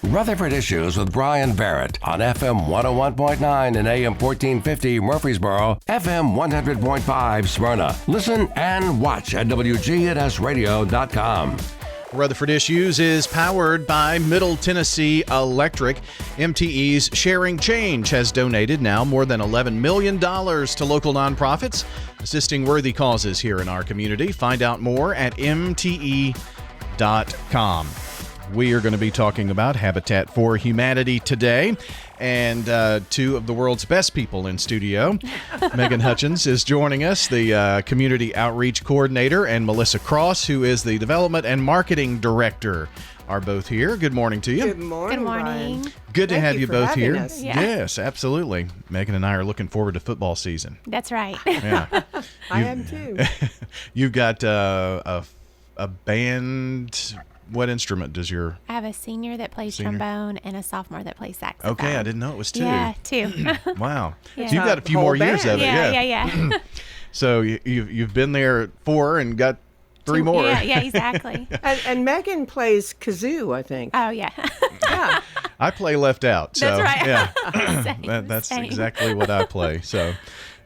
Rutherford Issues with Bryan Barrett on FM 101.9 and AM 1450 Murfreesboro, FM 100.5 Smyrna. Listen and watch at WGNSradio.com. Rutherford Issues is powered by Middle Tennessee Electric. MTE's Sharing Change has donated now more than $11 million to local nonprofits assisting worthy causes here in our community. Find out more at MTE.com. We are going to be talking about Habitat for Humanity today, and two of the world's best people in studio. Megan Hutchings is joining us, the Community Outreach Coordinator, and Melissa Cross, who is the Development and Marketing Director, are both here. Good morning to you. Good morning. Good morning. Brian. Good to Thank have you for both having here. us. Yeah. Yes, absolutely. Megan and I are looking forward to football season. That's right. Yeah. I am too. You've got a band. What instrument does your... I have a senior that plays trombone and a sophomore that plays saxophone. Okay, I didn't know it was two. Yeah, two. Wow. Yeah. So you've got a few Whole more years band. of it. Yeah. So you've been there 4 and got 3 more. Yeah, exactly. And Megan plays kazoo, I think. Oh, yeah. Yeah. I play left out. So, That's right. Yeah. That's Same. exactly what I play. So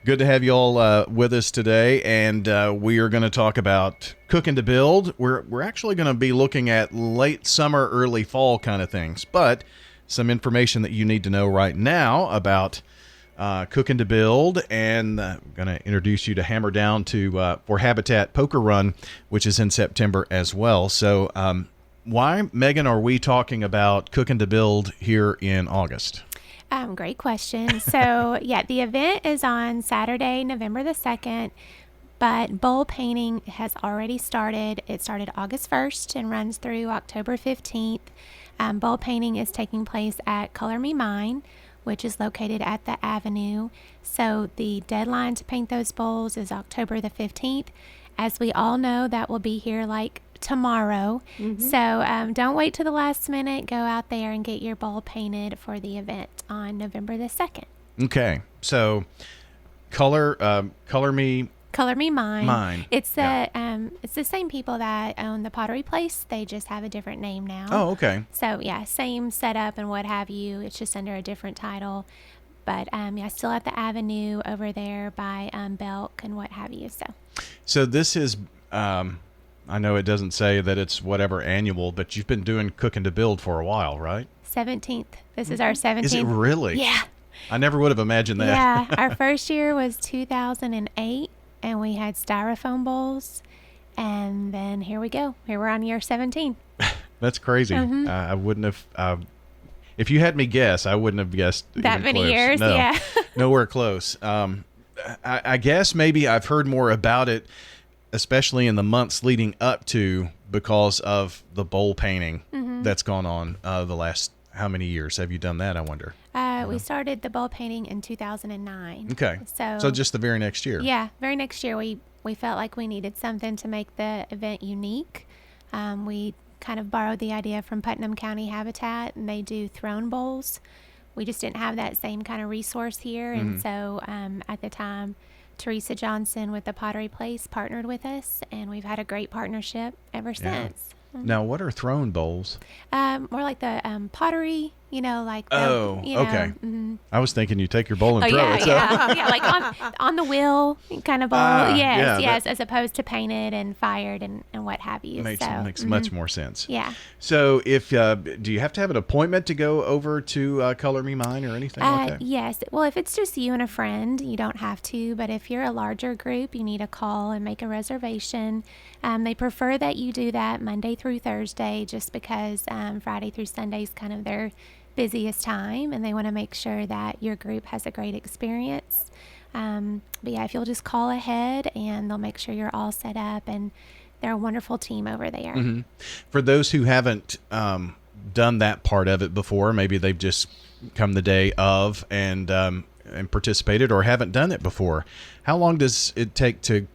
good to have you all with us today, and we are going to talk about Cookin to Build. We're actually going to be looking at late summer, early fall kind of things, but some information that you need to know right now about Cookin to Build, and I'm going to introduce you to Hammer Down for Habitat Poker Run, which is in September as well. So why, Megan, are we talking about Cookin to Build here in August? Great question. So, yeah, the event is on Saturday, November the 2nd, but bowl painting has already started. It started August 1st and runs through October 15th. Bowl painting is taking place at Color Me Mine, which is located at the Avenue. So the deadline to paint those bowls is October the 15th. As we all know, that will be here like tomorrow. Mm-hmm. So don't wait till the last minute. Go out there and get your bowl painted for the event on November the 2nd. Okay. So Color Me Mine. It's the same people that own the Pottery Place. They just have a different name now. Oh, okay. So yeah, same setup and what have you. It's just under a different title. But yeah, still at the Avenue over there by Belk and what have you. So this is I know it doesn't say that it's whatever annual, but you've been doing Cookin to Build for a while, right? 17th. This is our 17th. Is it really? Yeah. I never would have imagined that. Yeah. Our first year was 2008, and we had styrofoam bowls. And then here we go. Here we're on year 17. That's crazy. Mm-hmm. I wouldn't have... if you had me guess, I wouldn't have guessed that even many close. years. No, Yeah. nowhere close. I guess maybe I've heard more about it, especially in the months leading up to, because of the bowl painting that's gone on the last, how many years have you done that, I wonder? We started the bowl painting in 2009. Okay. So just the very next year. Yeah, very next year we felt like we needed something to make the event unique. We kind of borrowed the idea from Putnam County Habitat, and they do throne bowls. We just didn't have that same kind of resource here, and so at the time, Teresa Johnson with the Pottery Place partnered with us, and we've had a great partnership ever since. Now, what are throne bowls? More like the pottery, like the, okay. Mm-hmm. I was thinking you take your bowl and throw yeah, it. So. yeah, like on the wheel kind of bowl. Yes, as opposed to painted and fired and what have you. Makes much more sense. Yeah. So if do you have to have an appointment to go over to Color Me Mine or anything like that? Yes. Well, if it's just you and a friend, you don't have to. But if you're a larger group, you need to call and make a reservation. They prefer that you do that Monday through Thursday, just because Friday through Sunday is kind of their busiest time, and they want to make sure that your group has a great experience. But yeah, if you'll just call ahead, and they'll make sure you're all set up, and they're a wonderful team over there. Mm-hmm. For those who haven't done that part of it before, maybe they've just come the day of and participated, or haven't done it before. How long does it take to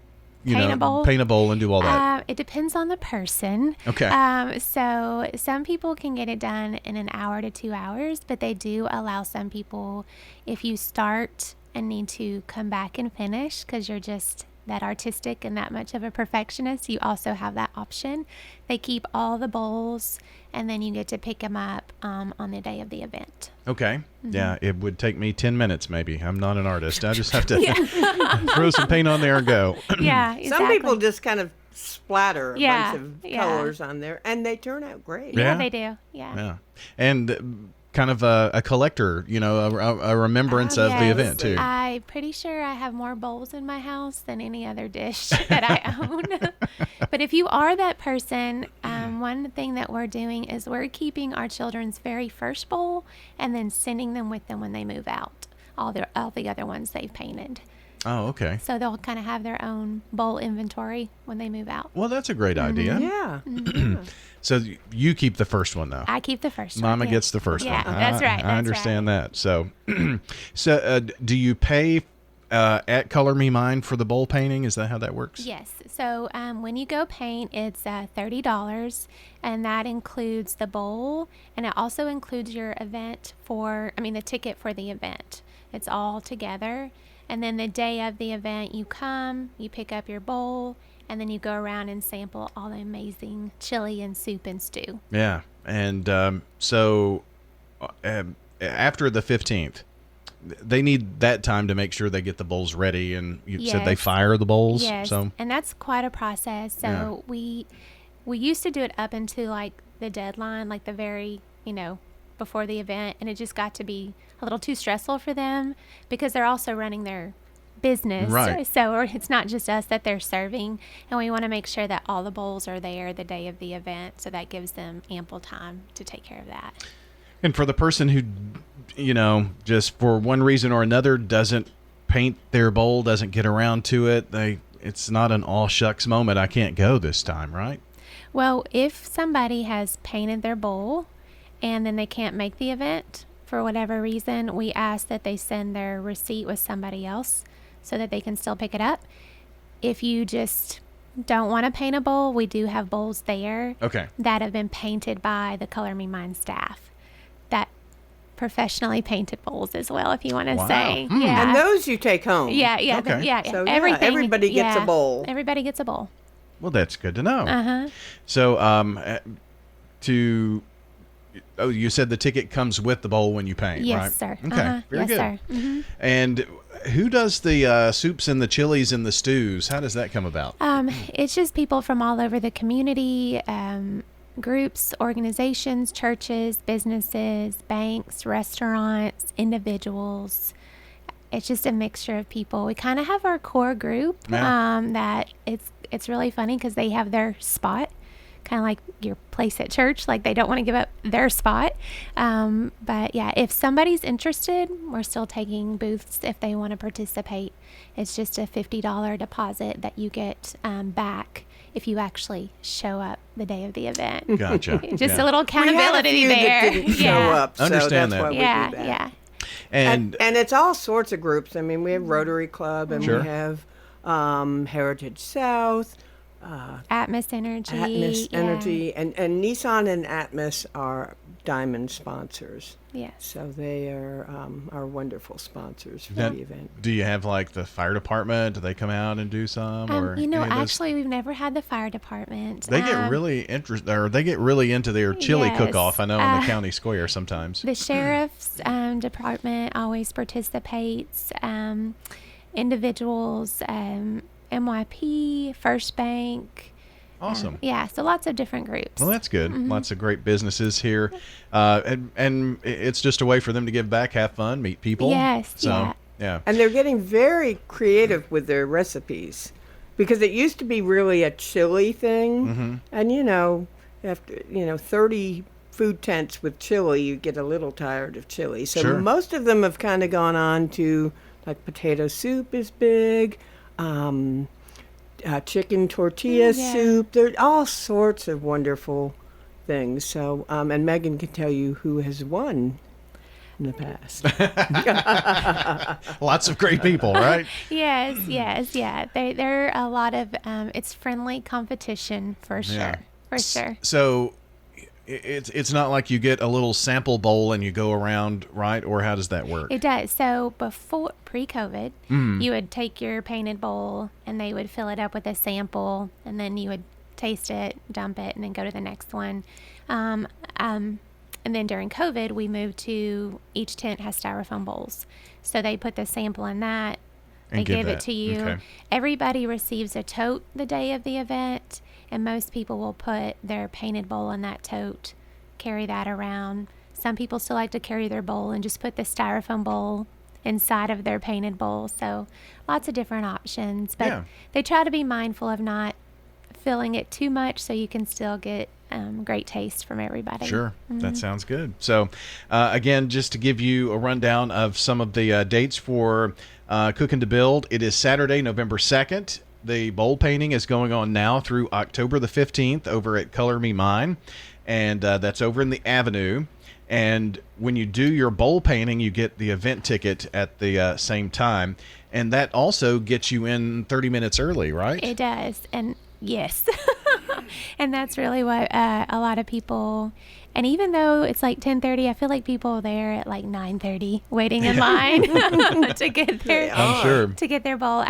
paint a bowl and do all that? It depends on the person. Okay. So some people can get it done in an hour to 2 hours, but they do allow some people, if you start and need to come back and finish because you're just that artistic and that much of a perfectionist, you also have that option. They keep all the bowls, and then you get to pick them up on the day of the event. Okay. Yeah, it would take me 10 minutes maybe. I'm not an artist. I just have to throw some paint on there and go. Yeah, exactly. Some people just kind of splatter a Yeah, bunch of yeah. colors on there, and they turn out great. Yeah, Yeah. they do. Yeah. Yeah. And kind of a collector, a remembrance of the Yes. event too. I'm pretty sure I have more bowls in my house than any other dish that I own. But if you are that person, one thing that we're doing is we're keeping our children's very first bowl and then sending them with them when they move out, all the other ones they've painted. Oh, okay. So they'll kind of have their own bowl inventory when they move out. Well, that's a great idea. Yeah. So you keep the first one though. I keep the first one. Mama yeah. gets the first Yeah, one. that's right. I understand that. So, do you pay at Color Me Mine for the bowl painting? Is that how that works? Yes. So when you go paint, it's $30, and that includes the bowl, and it also includes your the ticket for the event. It's all together. And then the day of the event, you come, you pick up your bowl, and then you go around and sample all the amazing chili and soup and stew. Yeah. And so after the 15th, they need that time to make sure they get the bowls ready. And you said they Yes. fire the bowls. Yes, So and that's quite a process. So we used to do it up until like the deadline, like the very, before the event, and it just got to be a little too stressful for them because they're also running their business. Right. So it's not just us that they're serving, and we want to make sure that all the bowls are there the day of the event, so that gives them ample time to take care of that. And for the person who, just for one reason or another doesn't paint their bowl, doesn't get around to it, it's not an all shucks moment. I can't go this time, right? Well, if somebody has painted their bowl and then they can't make the event for whatever reason, we ask that they send their receipt with somebody else so that they can still pick it up. If you just don't want to paint a bowl, we do have bowls there that have been painted by the Color Me Mine staff. That professionally painted bowls as well, if you want to Wow. say. Hmm. Yeah. And those you take home. yeah. Okay. So, Everything. everybody gets a bowl. Everybody gets a bowl. Well, that's good to know. Uh-huh. So, you said the ticket comes with the bowl when you paint, Yes, right? sir. Okay, Uh-huh. very Yes, good. sir. Mhm. And who does the soups and the chilies and the stews? How does that come about? It's just people from all over the community, groups, organizations, churches, businesses, banks, restaurants, individuals. It's just a mixture of people. We kind of have our core group that it's really funny because they have their spot, kind of like your place at church. Like they don't want to give up their spot. But yeah, if somebody's interested, we're still taking booths if they want to participate. It's just a $50 deposit that you get back if you actually show up the day of the event. Gotcha. Just Yeah. a little We had a accountability few there. that didn't show up, so Understand that's that. why we Yeah, do that. yeah. And And it's all sorts of groups. I mean, we have Rotary Club, and Sure. we have Heritage South, Atmos Energy. Atmos yeah. Energy, and Nissan and Atmos are diamond sponsors. Yes. So they are wonderful sponsors for Now, the event. do you have like the fire department? Do they come out and do some? Or any of those? Actually, we've never had the fire department. They get really they get really into their chili Yes. cook-off. I know in the county square sometimes. The sheriff's department always participates. Individuals, MYP, First Bank. Awesome. Yeah, so lots of different groups. Well, that's good. Lots of great businesses here, and it's just a way for them to give back, have fun, meet people. Yes, So yeah. yeah. And they're getting very creative with their recipes, because it used to be really a chili thing, and after 30 food tents with chili, you get a little tired of chili. So Sure. most of them have kind of gone on to, like, potato soup is big, chicken tortilla Yeah. soup. There are all sorts of wonderful things. So, and Megan can tell you who has won in the past. Lots of great people, right? Yes, yeah. There are a lot of, it's friendly competition for sure. Yeah. For sure. So, It's not like you get a little sample bowl and you go around, right? Or how does that work? It does. So before pre-COVID, you would take your painted bowl and they would fill it up with a sample, and then you would taste it, dump it, and then go to the next one. And then during COVID, we moved to each tent has styrofoam bowls. So they put the sample in that. They give it to you. Okay. Everybody receives a tote the day of the event, and most people will put their painted bowl in that tote, carry that around. Some people still like to carry their bowl and just put the styrofoam bowl inside of their painted bowl. So lots of different options. But they try to be mindful of not filling it too much so you can still get great taste from everybody. Sure. That sounds good. So, again, just to give you a rundown of some of the dates for Cookin to Build, it is Saturday, November 2nd. The bowl painting is going on now through October the 15th over at Color Me Mine, and that's over in the Avenue. And when you do your bowl painting, you get the event ticket at the same time, and that also gets you in 30 minutes early, right? It does, and yes. And that's really what a lot of people, and even though it's like 10:30, I feel like people are there at like 9:30 waiting in line to get their I'm sure. to get their bowl.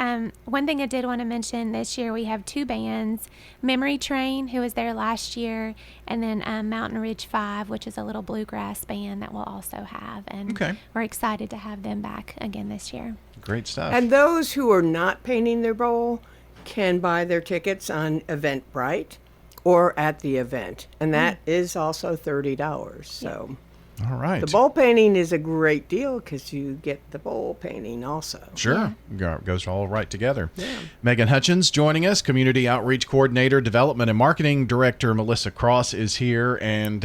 One thing I did want to mention, this year we have two bands, Memory Train, who was there last year, and then Mountain Ridge 5, which is a little bluegrass band that we'll also have, and we're excited to have them back again this year. Great stuff. And those who are not painting their bowl can buy their tickets on Eventbrite or at the event, and that is also $30. So all right. the bowl painting is a great deal because you get the bowl painting also. Sure. Goes all right together. Megan Hutchings joining us, Community Outreach Coordinator, Development and Marketing Director Melissa Cross is here, and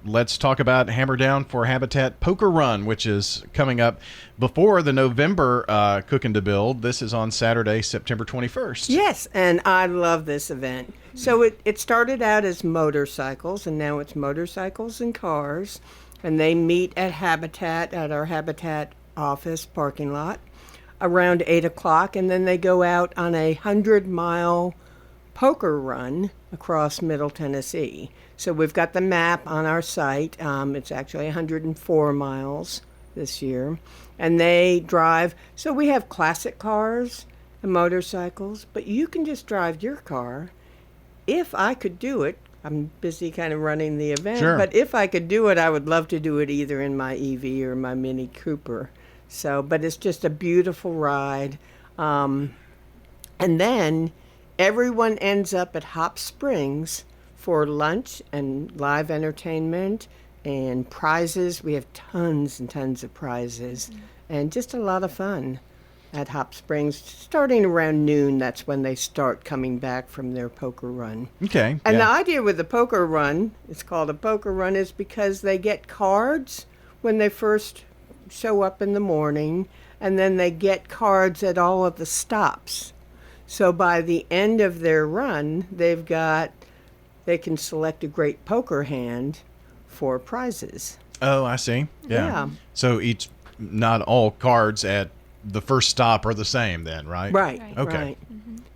let's talk about Hammer Down for Habitat Poker Run, which is coming up before the November Cookin to Build. This is on Saturday, September 21st. Yes, and I love this event. So it started out as motorcycles, and now it's motorcycles and cars, and they meet at Habitat, at our Habitat office parking lot, around 8 o'clock, and then they go out on a 100-mile poker run across Middle Tennessee. So we've got the map on our site. It's actually 104 miles this year, and they drive. So we have classic cars and motorcycles, but you can just drive your car. If I could do it, I'm busy kind of running the event, but if I could do it, I would love to do it either in my EV or my Mini Cooper. So, but it's just a beautiful ride. And then everyone ends up at Hop Springs for lunch and live entertainment and prizes. We have tons and tons of prizes and just a lot of fun at Hop Springs. Starting around noon, that's when they start coming back from their poker run. Okay. And the idea with the poker run, it's called a poker run, is because they get cards when they first show up in the morning, and then they get cards at all of the stops. So by the end of their run, they can select a great poker hand for prizes. Oh, I see. Yeah. So not all cards at the first stop are the same then, right? Right. Okay. Right.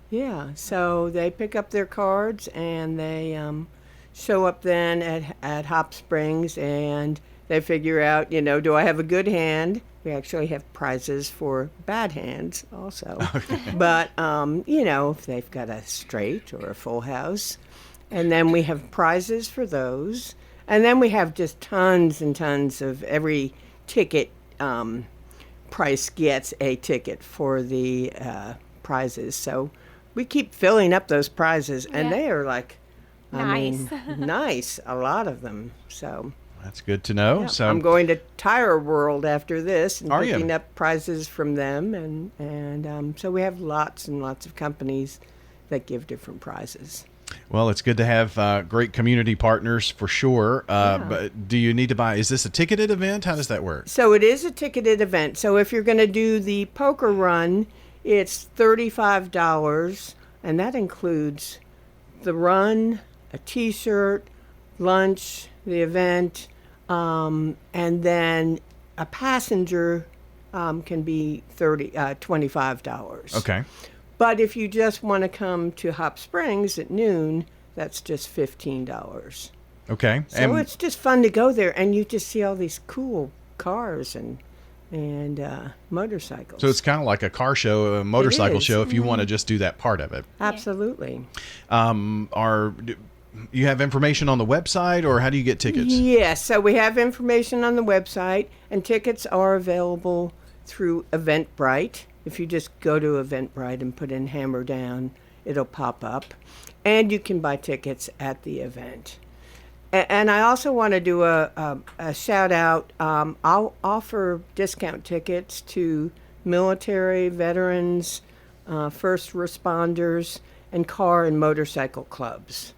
Yeah. So they pick up their cards and they show up then at Hop Springs, and they figure out, do I have a good hand? We actually have prizes for bad hands also. But, if they've got a straight or a full house. And then we have prizes for those. And then we have just tons and tons of every ticket price gets a ticket for the prizes. So we keep filling up those prizes, and they are like, nice, a lot of them. So that's good to know. So I'm going to Tire World after this and picking you? up prizes from them, and so we have lots and lots of companies that give different prizes. Well, it's good to have great community partners for sure. But do you need to buy? Is this a ticketed event? How does that work? So it is a ticketed event. So if you're going to do the poker run, it's $35, and that includes the run, a T-shirt, lunch, the event, and then a passenger can be $25. Okay. But if you just want to come to Hop Springs at noon, that's just $15. Okay. So it's just fun to go there, and you just see all these cool cars and motorcycles. So it's kind of like a car show, a motorcycle is. show, if you want to just do that part of it. Absolutely. You have information on the website, or how do you get tickets? Yes, so we have information on the website, and tickets are available through Eventbrite. If you just go to Eventbrite and put in Hammer Down, it'll pop up. And you can buy tickets at the event. And I also want to do a shout out. I'll offer discount tickets to military, veterans, first responders, and car and motorcycle clubs.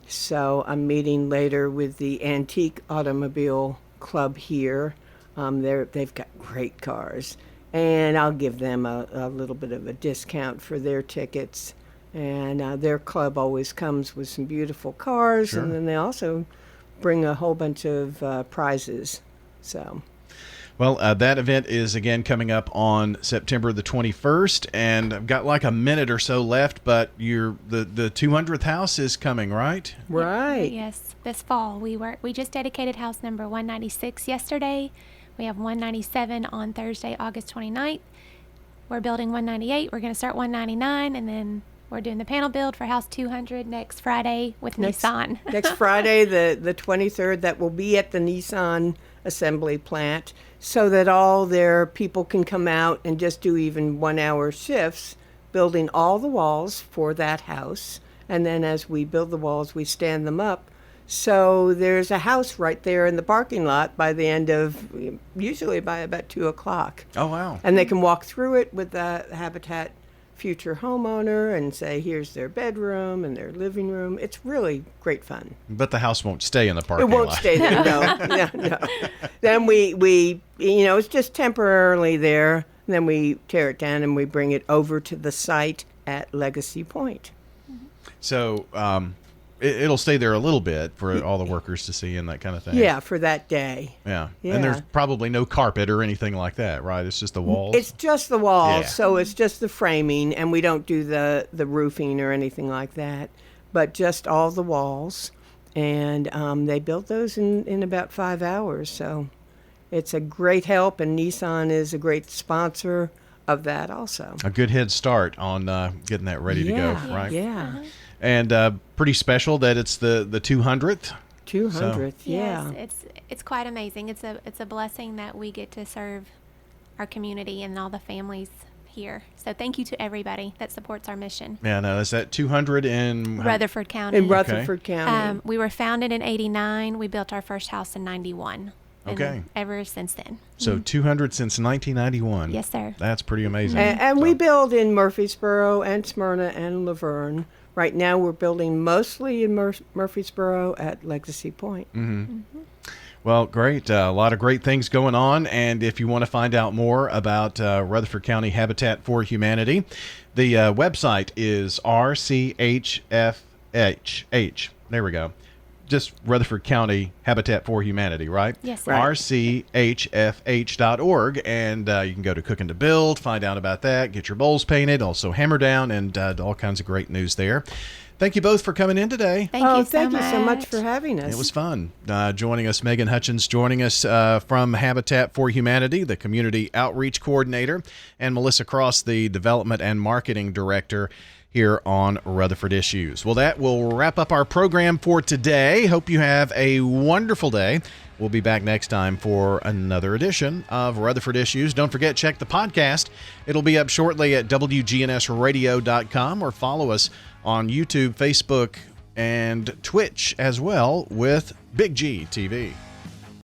So I'm meeting later with the Antique Automobile Club here. They've got great cars. And I'll give them a little bit of a discount for their tickets. And their club always comes with some beautiful cars. Sure. And then they also bring a whole bunch of prizes. So... Well, that event is again coming up on September the 21st, and I've got like a minute or so left, but the 200th house is coming, right? Right. Yes, this fall. We just dedicated house number 196 yesterday. We have 197 on Thursday, August 29th. We're building 198. We're going to start 199, and then we're doing the panel build for house 200 next Friday with Nissan. Next Friday, the 23rd, that will be at the Nissan assembly plant, so that all their people can come out and just do even 1 hour shifts building all the walls for that house. And then as we build the walls, we stand them up. So there's a house right there in the parking lot by the end of, usually by about 2 o'clock. Oh, wow. And they can walk through it with the Habitat future homeowner and say, here's their bedroom and their living room. It's really great fun. But the house won't stay in the parking It won't lot. stay there, no. Then we it's just temporarily there. Then we tear it down and we bring it over to the site at Legacy Point. So it'll stay there a little bit for all the workers to see and that kind of thing. Yeah, for that day. Yeah. Yeah. And there's probably no carpet or anything like that, right? It's just the walls. It's just the walls, Yeah. so it's just the framing, and we don't do the roofing or anything like that, but just all the walls. And they built those in about 5 hours, so it's a great help, and Nissan is a great sponsor of that also. A good head start on getting that ready to go, right? Yeah. And pretty special that it's the 200th. 200th, yeah. Yes, it's quite amazing. It's a blessing that we get to serve our community and all the families here. So thank you to everybody that supports our mission. Yeah, no, is that 200 in Rutherford County. In Rutherford County. We were founded in 89. We built our first house in 91. And Okay. ever since then. So 200 since 1991. Yes, sir. That's pretty amazing. And we build in Murfreesboro and Smyrna and Laverne. Right now we're building mostly in Murfreesboro at Legacy Point. Well, great. A lot of great things going on. And if you want to find out more about Rutherford County Habitat for Humanity, the website is RCHFH. There we go. Just Rutherford County Habitat for Humanity, right? Yes, sir. RCHFH.org. And you can go to Cookin to Build, find out about that, get your bowls painted, also Hammer Down, and all kinds of great news there. Thank you both for coming in today. Thank you Thank you so much for having us. It was fun. Joining us, Megan Hutchings joining us from Habitat for Humanity, the Community Outreach Coordinator, and Melissa Cross, the Development and Marketing Director here on Rutherford Issues. Well, that will wrap up our program for today. Hope you have a wonderful day. We'll be back next time for another edition of Rutherford Issues. Don't forget, check the podcast. It'll be up shortly at WGNSradio.com, or follow us on YouTube, Facebook, and Twitch as well with Big G TV.